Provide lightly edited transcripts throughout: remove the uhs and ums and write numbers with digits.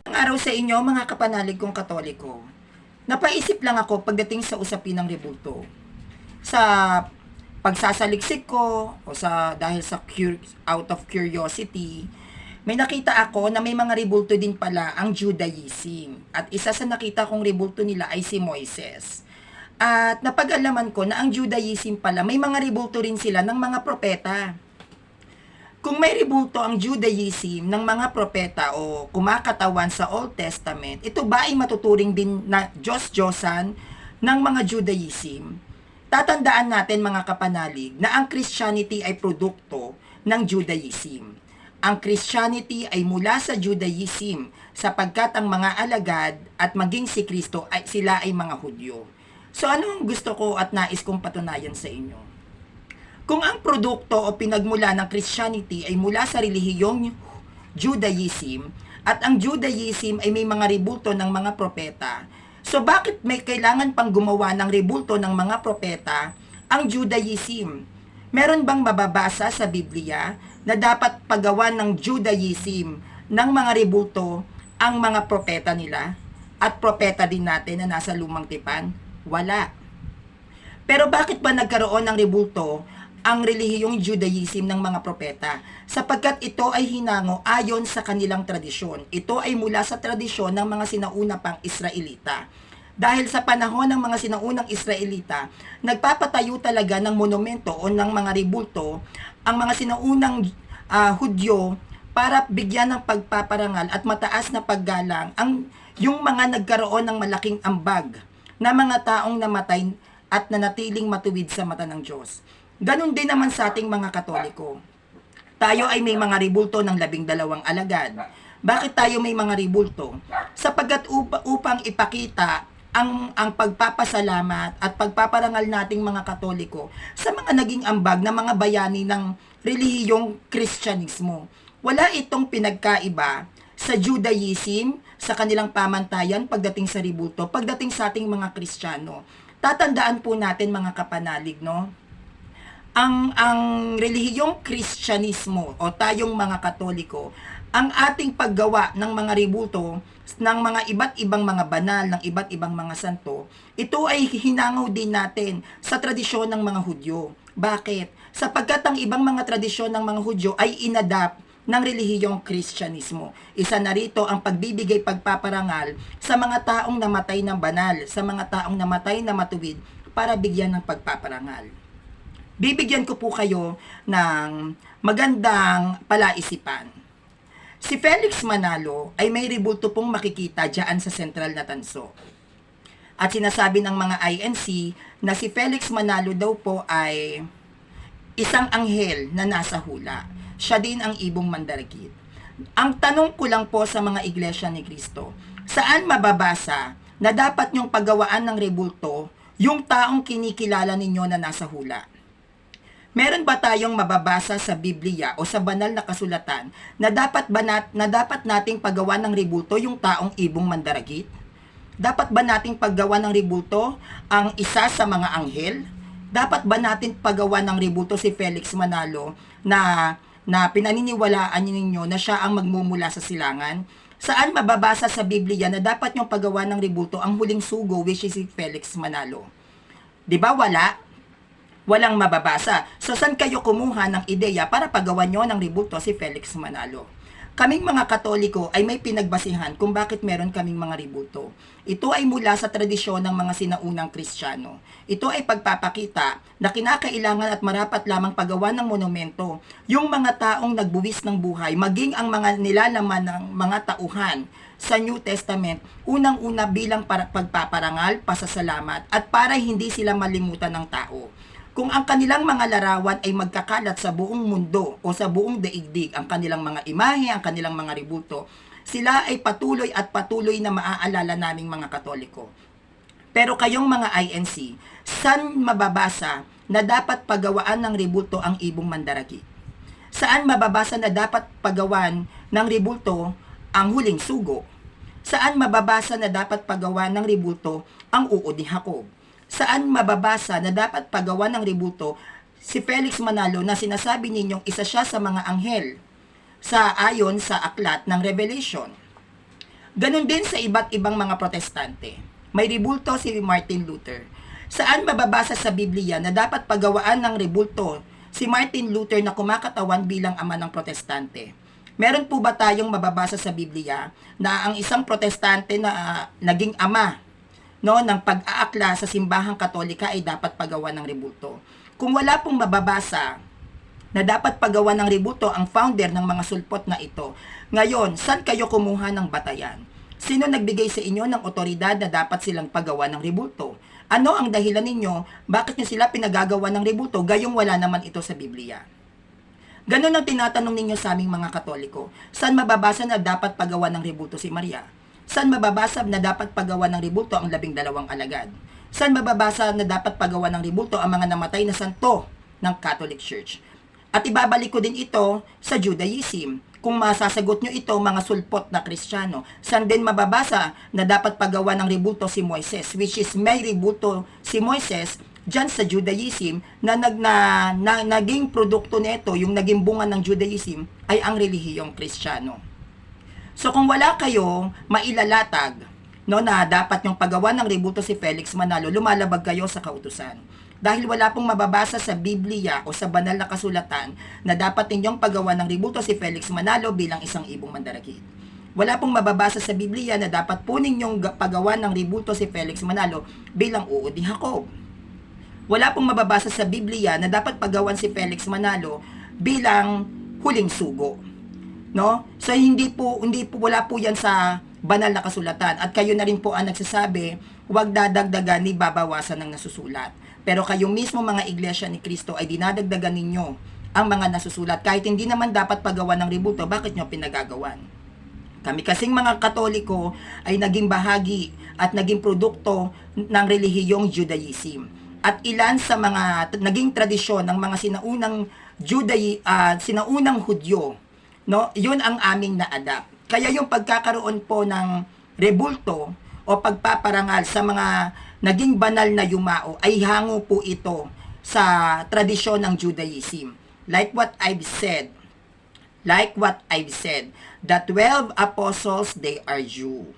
Araw sa inyo mga kapanalig kong Katoliko. Napaisip lang ako pagdating sa usapin ng rebulto. Sa pagsasaliksik ko o dahil sa out of curiosity, may nakita ako na may mga rebulto din pala ang Judaism. At isa sa nakita kong rebulto nila ay si Moises. At napag-alaman ko na ang Judaism pala may mga rebulto rin sila ng mga propeta. Kung may rebulto ang Judaism ng mga propeta o kumakatawan sa Old Testament, ito ba ay matuturing din na Diyos-Diyosan ng mga Judaism? Tatandaan natin mga kapanalig na ang Christianity ay produkto ng Judaism. Ang Christianity ay mula sa Judaism sapagkat ang mga alagad at maging si Kristo ay sila ay mga Hudyo. So ano ang gusto ko at nais kong patunayan sa inyo? Kung ang produkto o pinagmula ng Christianity ay mula sa relihiyong Judaism at ang Judaism ay may mga rebulto ng mga propeta, so bakit may kailangan pang gumawa ng rebulto ng mga propeta ang Judaism? Meron bang mababasa sa Biblia na dapat pagawa ng Judaism ng mga rebulto ang mga propeta nila at propeta din natin na nasa lumang tipan? Wala. Pero bakit ba nagkaroon ng rebulto ang relihiyong Judaism ng mga propeta? Sapagkat ito ay hinango ayon sa kanilang tradisyon. Ito ay mula sa tradisyon ng mga sinauna pang Israelita. Dahil sa panahon ng mga sinaunang Israelita, nagpapatayo talaga ng monumento o ng mga rebulto ang mga sinaunang Hudyo para bigyan ng pagpaparangal at mataas na paggalang yung mga nagkaroon ng malaking ambag na mga taong namatay at nanatiling matuwid sa mata ng Diyos. Ganon din naman sa ating mga Katoliko. Tayo ay may mga rebulto ng 12 alagad. Bakit tayo may mga rebulto? Sapagkat upang ipakita ang pagpapasalamat at pagpaparangal nating mga Katoliko sa mga naging ambag na mga bayani ng relihiyong Kristyanismo. Wala itong pinagkaiba sa Judaism, sa kanilang pamantayan pagdating sa rebulto, pagdating sa ating mga Kristiyano. Tatandaan po natin mga kapanalig, no? Ang relihiyong Kristyanismo o tayong mga Katoliko, ang ating paggawa ng mga rebulto ng mga iba't ibang mga banal, ng iba't ibang mga santo, ito ay hinangaw din natin sa tradisyon ng mga Hudyo. Bakit? Sapagkat ang ibang mga tradisyon ng mga Hudyo ay inadapt ng relihiyong Kristyanismo. Isa na rito ang pagbibigay pagpaparangal sa mga taong namatay ng banal, sa mga taong namatay na matuwid para bigyan ng pagpaparangal. Bibigyan ko po kayo ng magandang palaisipan. Si Felix Manalo ay may rebulto pong makikita dyan sa sentral na tanso. At sinasabi ng mga INC na si Felix Manalo daw po ay isang anghel na nasa hula. Siya din ang ibong mandaragit. Ang tanong ko lang po sa mga iglesia ni Cristo, saan mababasa na dapat nyong paggawaan ng rebulto yung taong kinikilala ninyo na nasa hula? Meron ba tayong mababasa sa Biblia o sa banal na kasulatan na dapat nating paggawa ng rebulto yung taong ibong mandaragit? Dapat ba nating paggawa ng rebulto ang isa sa mga anghel? Dapat ba natin paggawa ng rebulto si Felix Manalo na pinaniniwalaan ninyo na siya ang magmumula sa silangan? Saan mababasa sa Biblia na dapat yung paggawa ng rebulto ang huling sugo, which is si Felix Manalo? Di ba wala? Walang mababasa. So, saan kayo kumuha ng ideya para pagawan nyo ng rebulto si Felix Manalo? Kaming mga Katoliko ay may pinagbasihan kung bakit meron kaming mga rebulto. Ito ay mula sa tradisyon ng mga sinaunang Kristiyano. Ito ay pagpapakita na kinakailangan at marapat lamang paggawa ng monumento yung mga taong nagbuwis ng buhay, maging ang mga nilalaman ng mga tauhan sa New Testament, unang-una bilang pagpaparangal, pasasalamat, at para hindi sila malimutan ng tao. Kung ang kanilang mga larawan ay magkakalat sa buong mundo o sa buong daigdig, ang kanilang mga imahe, ang kanilang mga rebulto, sila ay patuloy at patuloy na maaalala naming mga Katoliko. Pero kayong mga INC, saan mababasa na dapat paggawaan ng rebulto ang ibong mandaragit? Saan mababasa na dapat pagawan ng rebulto ang huling sugo? Saan mababasa na dapat pagawan ng rebulto ang uod ni Jacob? Saan mababasa na dapat pagawa ng rebulto si Felix Manalo na sinasabi ninyong isa siya sa mga anghel ayon sa aklat ng Revelation? Ganon din sa iba't ibang mga protestante. May rebulto si Martin Luther. Saan mababasa sa Biblia na dapat pagawaan ng rebulto si Martin Luther na kumakatawan bilang ama ng protestante? Meron po ba tayong mababasa sa Biblia na ang isang protestante na naging ama ng pag-aakla sa simbahang katolika ay dapat pagawa ng rebulto? Kung wala pong mababasa na dapat pagawa ng rebulto ang founder ng mga sulpot na ito, ngayon, saan kayo kumuha ng batayan? Sino nagbigay sa inyo ng otoridad na dapat silang pagawa ng rebulto? Ano ang dahilan ninyo? Bakit nyo sila pinagagawa ng rebulto gayong wala naman ito sa Biblia? Ganon ang tinatanong ninyo sa aming mga Katoliko. Saan mababasa na dapat pagawa ng rebulto si Maria? Saan mababasa na dapat pagawa ng rebulto ang 12 alagad? Saan mababasa na dapat pagawa ng rebulto ang mga namatay na santo ng Catholic Church? At ibabalik ko din ito sa Judaism. Kung masasagot nyo ito, mga sulpot na Kristiyano, saan din mababasa na dapat pagawa ng rebulto si Moises, which is may rebulto si Moises dyan sa Judaism na naging produkto nito, yung naging bunga ng Judaism, ay ang relihiyong Kristiyano. So kung wala kayong mailalatag na dapat yung paggawa ng rebulto si Felix Manalo, lumalabag kayo sa kautusan. Dahil wala pong mababasa sa Biblia o sa banal na kasulatan na dapat ninyong paggawa ng rebulto si Felix Manalo bilang isang ibong mandaragit. Wala pong mababasa sa Biblia na dapat po ninyong paggawa ng rebulto si Felix Manalo bilang uod ni Jacob. Wala pong mababasa sa Biblia na dapat paggawan si Felix Manalo bilang huling sugo. No? So hindi po wala po 'yan sa banal na kasulatan at kayo na rin po ang nagsasabi, huwag dadagdagan ni babawasan ng nasusulat. Pero kayong mismo mga iglesia ni Kristo ay dinadagdagan ninyo ang mga nasusulat kahit hindi naman dapat paggawan ng rebulto, bakit nyo pinagagawan? Kami kasing mga Katoliko ay naging bahagi at naging produkto ng relihiyong Judaism. At ilan sa mga naging tradisyon ng mga sinaunang Hudyo, no, yun ang aming na-adapt. Kaya yung pagkakaroon po ng rebulto o pagpaparangal sa mga naging banal na yumao ay hango po ito sa tradisyon ng Judaism. Like what I've said, the 12 apostles, they are Jew.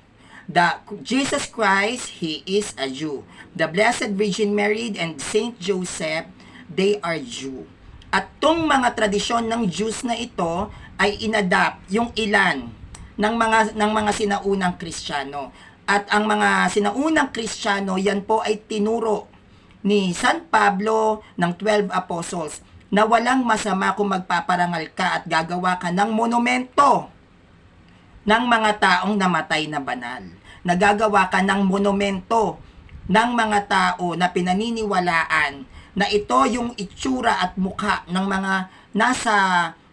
Jesus Christ, He is a Jew. The Blessed Virgin Mary and Saint Joseph, they are Jew. At tong mga tradisyon ng Jews na ito ay inadapt yung ilan ng mga sinaunang Kristiyano. At ang mga sinaunang Kristiyano, yan po ay tinuro ni San Pablo ng 12 apostles na walang masama kung magpaparangal ka at gagawa ka ng monumento ng mga taong namatay na banal. Nagagawa ka ng monumento ng mga tao na pinaniniwalaan na ito yung itsura at mukha ng mga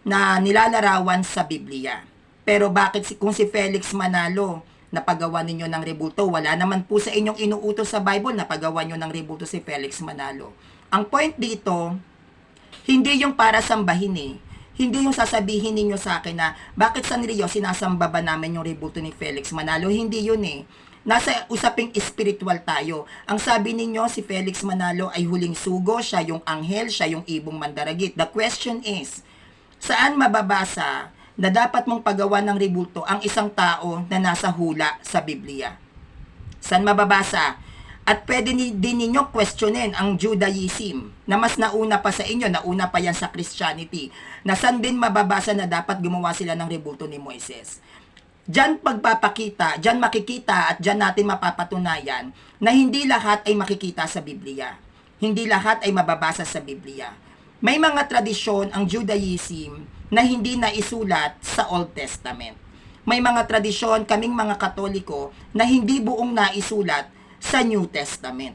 na nilalarawan sa Biblia. Pero bakit kung si Felix Manalo napagawa ninyo ng rebulto, wala naman po sa inyong inuutos sa Bible na pagawa nyo ng rebulto si Felix Manalo. Ang point dito, hindi yung para sambahin Hindi yung sasabihin ninyo sa akin na bakit San Rio sinasamba ba namin yung rebulto ni Felix Manalo? Hindi yun Nasa usaping espiritual tayo. Ang sabi ninyo si Felix Manalo ay huling sugo, siya yung anghel, siya yung ibong mandaragit. The question is, saan mababasa na dapat mong pagawa ng rebulto ang isang tao na nasa hula sa Biblia? Saan mababasa? At pwede din ninyo questionin ang Judaism na mas nauna pa sa inyo, nauna pa yan sa Christianity, na saan din mababasa na dapat gumawa sila ng rebulto ni Moises. Diyan makikita at diyan natin mapapatunayan na hindi lahat ay makikita sa Biblia. Hindi lahat ay mababasa sa Biblia. May mga tradisyon ang Judaism na hindi naisulat sa Old Testament. May mga tradisyon kaming mga Katoliko na hindi buong naisulat sa New Testament.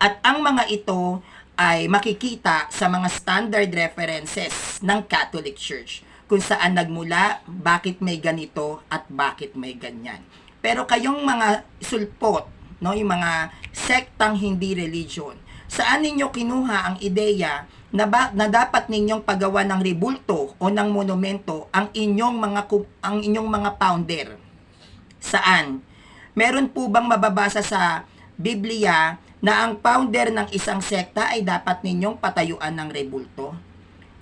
At ang mga ito ay makikita sa mga standard references ng Catholic Church kung saan nagmula, bakit may ganito at bakit may ganyan. Pero kayong mga sulpot, yung mga sektang hindi religion, saan ninyo kinuha ang ideya na dapat ninyong paggawa ng rebulto o ng monumento ang inyong mga founder? Saan? Meron po bang mababasa sa Biblia na ang founder ng isang sekta ay dapat ninyong patayuan ng rebulto?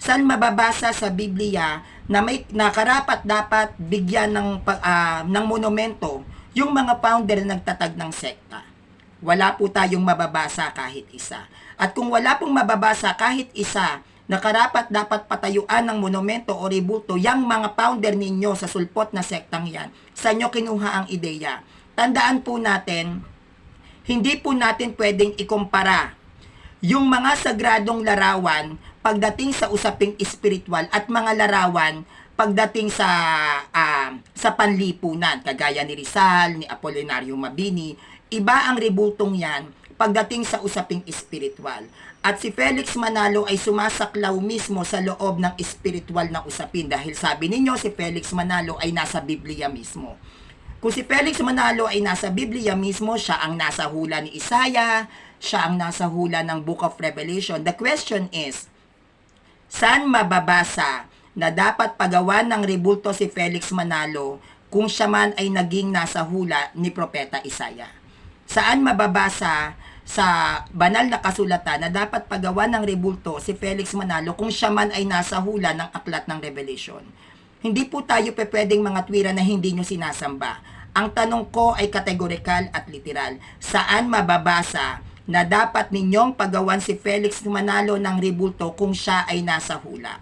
Saan mababasa sa Biblia na may nakarapat dapat bigyan ng monumento yung mga founder na nagtatag ng sekta? Wala po tayong mababasa kahit isa. At kung wala pong mababasa kahit isa na karapat dapat patayuan ng monumento o rebulto yung mga founder ninyo sa sulpot na sektang yan, sa inyo kinuha ang ideya. Tandaan po natin, hindi po natin pwedeng ikumpara yung mga sagradong larawan pagdating sa usaping espiritual at mga larawan pagdating sa panlipunan, kagaya ni Rizal, ni Apolinario Mabini. Iba ang rebultong yan pagdating sa usaping espiritual. At si Felix Manalo ay sumasaklaw mismo sa loob ng espiritual na usapin dahil sabi ninyo si Felix Manalo ay nasa Biblia mismo. Kung si Felix Manalo ay nasa Biblia mismo, siya ang nasa hula ni Isaiah, siya ang nasa hula ng Book of Revelation. The question is, saan mababasa na dapat pagawan ng rebulto si Felix Manalo kung siya man ay naging nasa hula ni Propeta Isaiah? Saan mababasa sa banal na kasulatan na dapat pagawan ng rebulto si Felix Manalo kung siya man ay nasa hula ng aklat ng Revelation? Hindi po tayo pwedeng mga tuwira na hindi nyo sinasamba. Ang tanong ko ay kategorikal at literal. Saan mababasa na dapat ninyong pagawan si Felix Manalo ng rebulto kung siya ay nasa hula?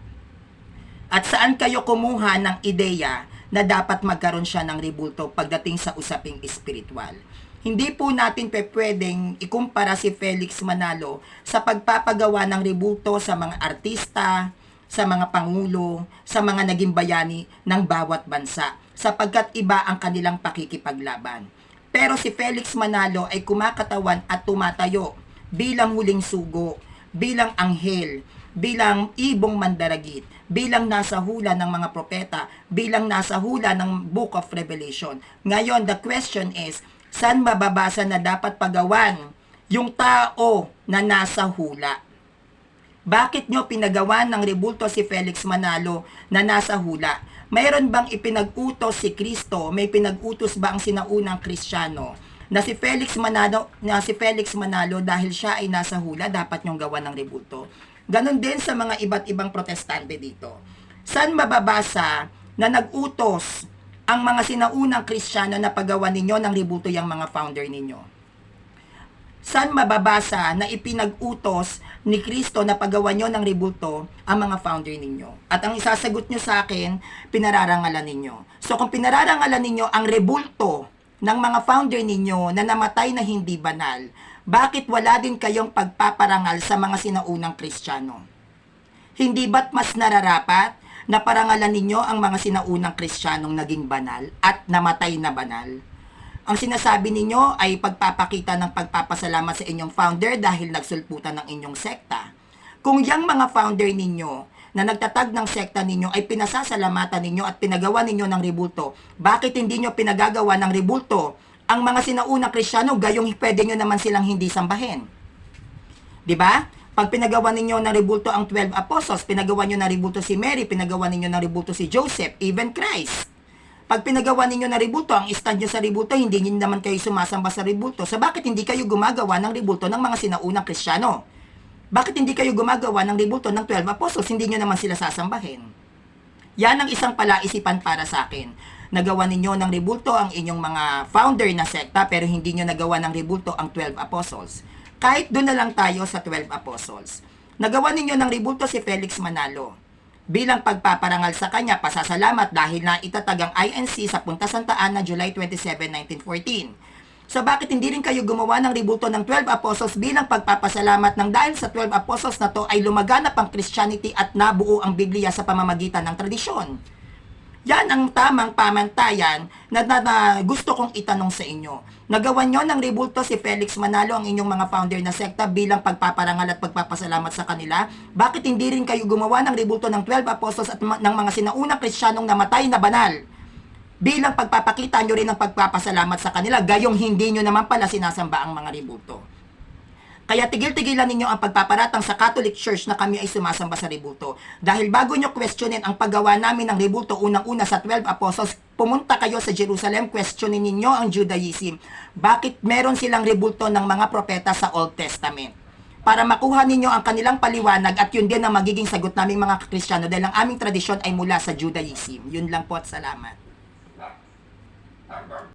At saan kayo kumuha ng ideya na dapat magkaroon siya ng rebulto pagdating sa usaping espiritual? Hindi po natin pwedeng ikumpara si Felix Manalo sa pagpapagawa ng rebulto sa mga artista, sa mga pangulo, sa mga naging bayani ng bawat bansa, sapagkat iba ang kanilang pakikipaglaban. Pero si Felix Manalo ay kumakatawan at tumatayo bilang huling sugo, bilang anghel, bilang ibong mandaragit, bilang nasa hula ng mga propeta, bilang nasa hula ng Book of Revelation. Ngayon, the question is, saan mababasa na dapat pagawan yung tao na nasa hula? Bakit nyo pinagawan ng rebulto si Felix Manalo na nasa hula? Mayroon bang ipinag-utos si Kristo? May pinag-utos ba ang sinaunang Kristiyano na si Felix Manalo dahil siya ay nasa hula, dapat nyong gawan ng rebulto? Ganon din sa mga iba't ibang protestante dito. Saan mababasa na nag-utos ang mga sinaunang Kristiyano na pagawan ninyo ng rebulto yung mga founder ninyo? Saan mababasa na ipinag-utos ni Kristo na pagawan nyo ng rebulto ang mga founder ninyo? At ang isasagot nyo sa akin, pinararangalan ninyo. So kung pinararangalan ninyo ang rebulto ng mga founder ninyo na namatay na hindi banal, bakit wala din kayong pagpaparangal sa mga sinaunang Kristiyano? Hindi ba't mas nararapat na parangalan ninyo ang mga sinaunang Kristiyanong naging banal at namatay na banal? Ang sinasabi ninyo ay pagpapakita ng pagpapasalamat sa inyong founder dahil nagsulputan ng inyong sekta. Kung yung mga founder ninyo na nagtatag ng sekta ninyo ay pinasasalamatan ninyo at pinagawa ninyo ng rebulto, bakit hindi nyo pinagagawa ng rebulto ang mga sinaunang Kristiyano gayong pwede nyo naman silang hindi sambahin? Diba? Pag pinagawa ninyo ng rebulto ang 12 apostles, pinagawa nyo ng rebulto si Mary, pinagawa ninyo ng rebulto si Joseph, even Christ. Pag pinagawa ninyo na rebulto, ang stand nyo sa rebulto, hindi nyo naman kayo sumasamba sa rebulto. So bakit hindi kayo gumagawa ng rebulto ng mga sinaunang Kristiyano? Bakit hindi kayo gumagawa ng rebulto ng 12 apostles? Hindi nyo naman sila sasambahin. Yan ang isang palaisipan para sa akin. Nagawa ninyo ng rebulto ang inyong mga founder na sekta, pero hindi nyo nagawa ng rebulto ang 12 apostles. Kahit doon na lang tayo sa 12 apostles. Nagawa ninyo ng rebulto si Felix Manalo. Bilang pagpaparangal sa kanya, pasasalamat dahil na itatag ang INC sa Punta Santa Ana, July 27, 1914. So bakit hindi rin kayo gumawa ng rebulto ng 12 apostles bilang pagpapasalamat ng dahil sa 12 apostles na to ay lumaganap ang Christianity at nabuo ang Biblia sa pamamagitan ng tradisyon? Yan ang tamang pamantayan na gusto kong itanong sa inyo. Nagawa nyo ng rebulto si Felix Manalo, ang inyong mga founder na sekta, bilang pagpaparangal at pagpapasalamat sa kanila. Bakit hindi rin kayo gumawa ng rebulto ng 12 apostles at ng mga sinaunang Kristiyanong namatay na banal bilang pagpapakita nyo rin ng pagpapasalamat sa kanila, gayong hindi nyo naman pala sinasamba ang mga rebulto? Kaya tigil-tigilan ninyo ang pagpaparatang sa Catholic Church na kami ay sumasamba sa rebulto. Dahil bago nyo questionin ang paggawa namin ng rebulto unang-una sa 12 apostles, pumunta kayo sa Jerusalem, questionin ninyo ang Judaism. Bakit meron silang rebulto ng mga propeta sa Old Testament? para makuha ninyo ang kanilang paliwanag at yun din ang magiging sagot naming mga Kristiyano dahil ang aming tradisyon ay mula sa Judaism. Yun lang po at salamat.